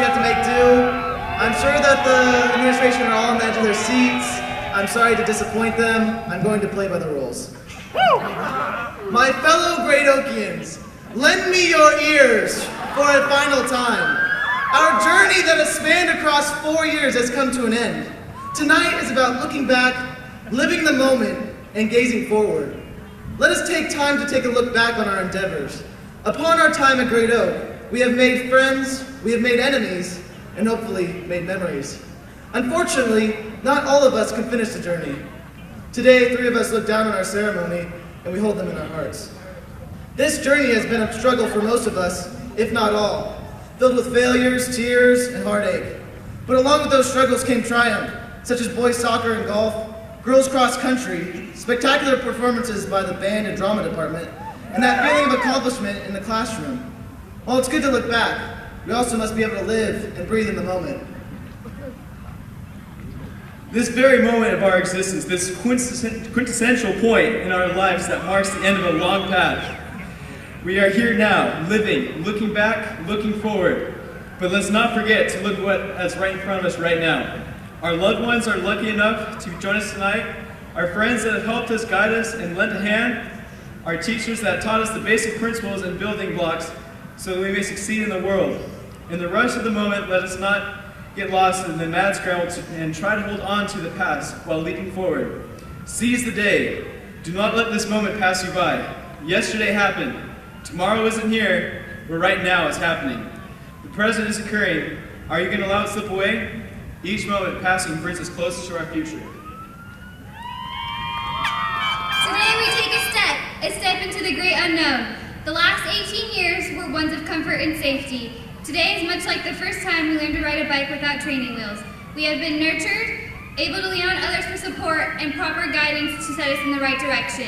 we have to make do. I'm sure that the administration are all on the edge of their seats. I'm sorry to disappoint them. I'm going to play by the rules. My fellow Great Okians, lend me your ears for a final time. Our journey that has spanned across 4 years has come to an end. Tonight is about looking back, living the moment, and gazing forward. Let us take time to take a look back on our endeavors. Upon our time at Great Oak, we have made friends, we have made enemies, and hopefully made memories. Unfortunately, not all of us can finish the journey. Today, 3 of us look down on our ceremony, and we hold them in our hearts. This journey has been a struggle for most of us, if not all, filled with failures, tears, and heartache. But along with those struggles came triumph, such as boys soccer and golf, girls cross country, spectacular performances by the band and drama department, and that feeling of accomplishment in the classroom. While it's good to look back, we also must be able to live and breathe in the moment. This very moment of our existence, this quintessential point in our lives that marks the end of a long path. We are here now, living, looking back, looking forward. But let's not forget to look what's right in front of us right now. Our loved ones are lucky enough to join us tonight. Our friends that have helped us, guide us, and lent a hand. Our teachers that taught us the basic principles and building blocks so that we may succeed in the world. In the rush of the moment, let us not get lost in the mad scramble and try to hold on to the past while leaping forward. Seize the day. Do not let this moment pass you by. Yesterday happened. Tomorrow isn't here, but right now it's happening. The present is occurring. Are you going to allow it to slip away? Each moment passing brings us closer to our future. Today we take a step into the great unknown. The last 18 years were ones of comfort and safety. Today is much like the first time we learned to ride a bike without training wheels. We have been nurtured, able to lean on others for support, and proper guidance to set us in the right direction.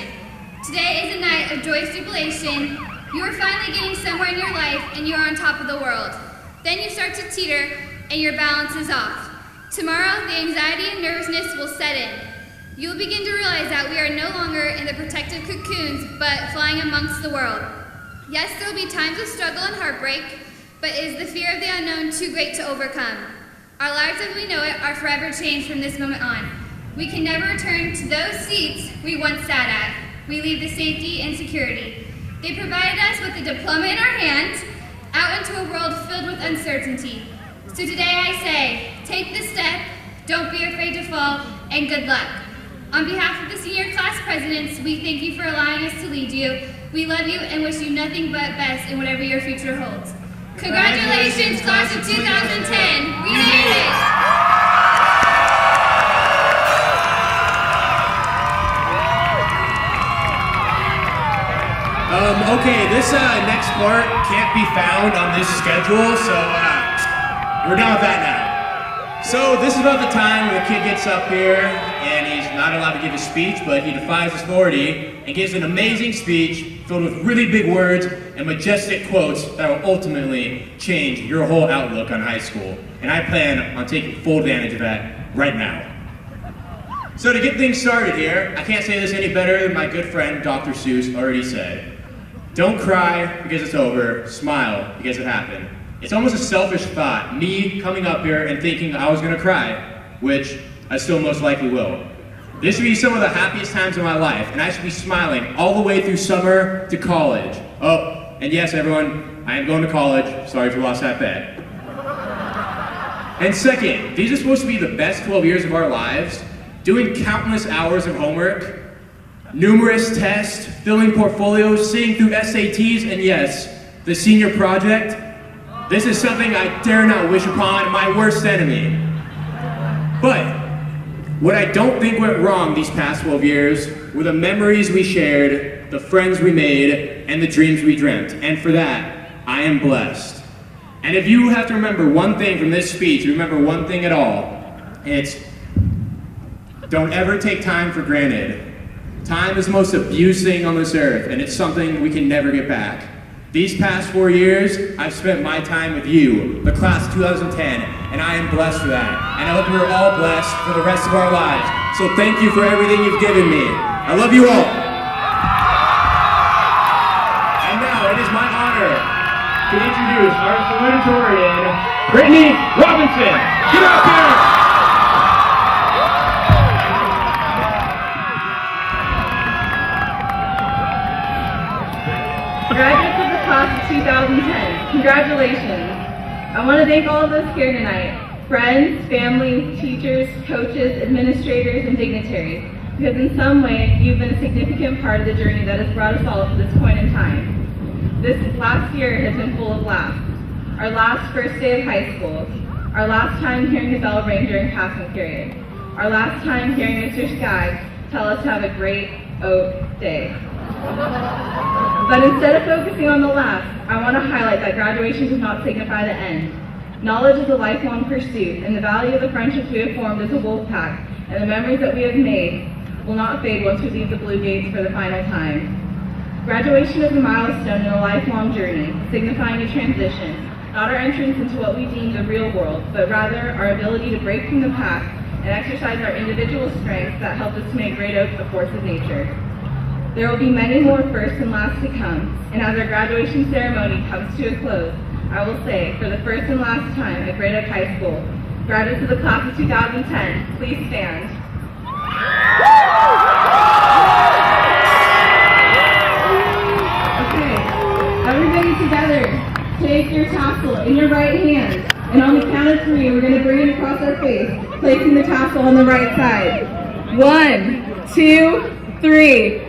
Today is a night of joyous jubilation. You are finally getting somewhere in your life, and you are on top of the world. Then you start to teeter, and your balance is off. Tomorrow, the anxiety and nervousness will set in. You will begin to realize that we are no longer in the protective cocoons, but flying amongst the world. Yes, there will be times of struggle and heartbreak, but is the fear of the unknown too great to overcome? Our lives as we know it are forever changed from this moment on. We can never return to those seats we once sat at. We leave the safety and security. They provided us with a diploma in our hands, out into a world filled with uncertainty. So today I say, take the step, don't be afraid to fall, and good luck. On behalf of the senior class presidents, we thank you for allowing us to lead you. We love you and wish you nothing but best in whatever your future holds. Congratulations, class of 2010. We made it! Okay, this next part can't be found on this schedule, so we're done with that now. So this is about the time when the kid gets up here and he's not allowed to give a speech, but he defies authority and gives an amazing speech filled with really big words and majestic quotes that will ultimately change your whole outlook on high school. And I plan on taking full advantage of that right now. So to get things started here, I can't say this any better than my good friend Dr. Seuss already said. Don't cry because it's over, smile because it happened. It's almost a selfish thought, me coming up here and thinking I was gonna cry, which I still most likely will. This should be some of the happiest times of my life, and I should be smiling all the way through summer to college. Oh, and yes everyone, I am going to college, sorry if you lost that bet. And second, these are supposed to be the best 12 years of our lives, doing countless hours of homework, numerous tests, filling portfolios, sitting through SATs, and yes, the senior project. This is something I dare not wish upon my worst enemy. But what I don't think went wrong these past 12 years were the memories we shared, the friends we made, and the dreams we dreamt. And for that, I am blessed. And if you have to remember one thing from this speech, remember one thing at all, it's don't ever take time for granted. Time is the most abused thing on this earth, and it's something we can never get back. These past 4 years, I've spent my time with you, the class of 2010, and I am blessed for that. And I hope we're all blessed for the rest of our lives. So thank you for everything you've given me. I love you all. And now it is my honor to introduce our salutatorian, Brittany Robinson. Get up here! Graduates of the class of 2010, congratulations. I want to thank all of us here tonight, friends, family, teachers, coaches, administrators, and dignitaries, because in some way, you've been a significant part of the journey that has brought us all to this point in time. This last year has been full of laughs. Our last first day of high school, our last time hearing the bell ring during passing period, our last time hearing Mr. Skaggs tell us to have a great oak day. But instead of focusing on the last, I want to highlight that graduation does not signify the end. Knowledge is a lifelong pursuit, and the value of the friendships we have formed as a wolf pack and the memories that we have made will not fade once we leave the blue gates for the final time. Graduation is a milestone in a lifelong journey, signifying a transition, not our entrance into what we deem the real world, but rather our ability to break from the pack and exercise our individual strengths that help us to make Great Oak a force of nature. There will be many more firsts and lasts to come, and as our graduation ceremony comes to a close, I will say, for the first and last time at Great Oak High School, graduates of the class of 2010, please stand. Okay, everybody together, take your tassel in your right hand, and on the count of 3, we're going to bring it across our face, placing the tassel on the right side. 1, 2, 3.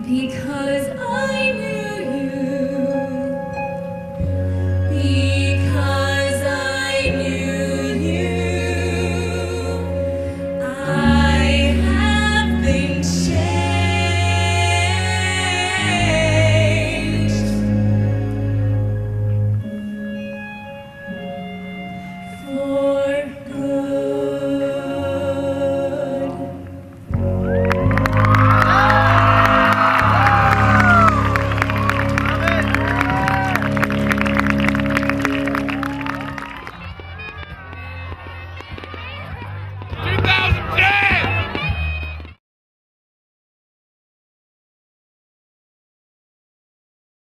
because I knew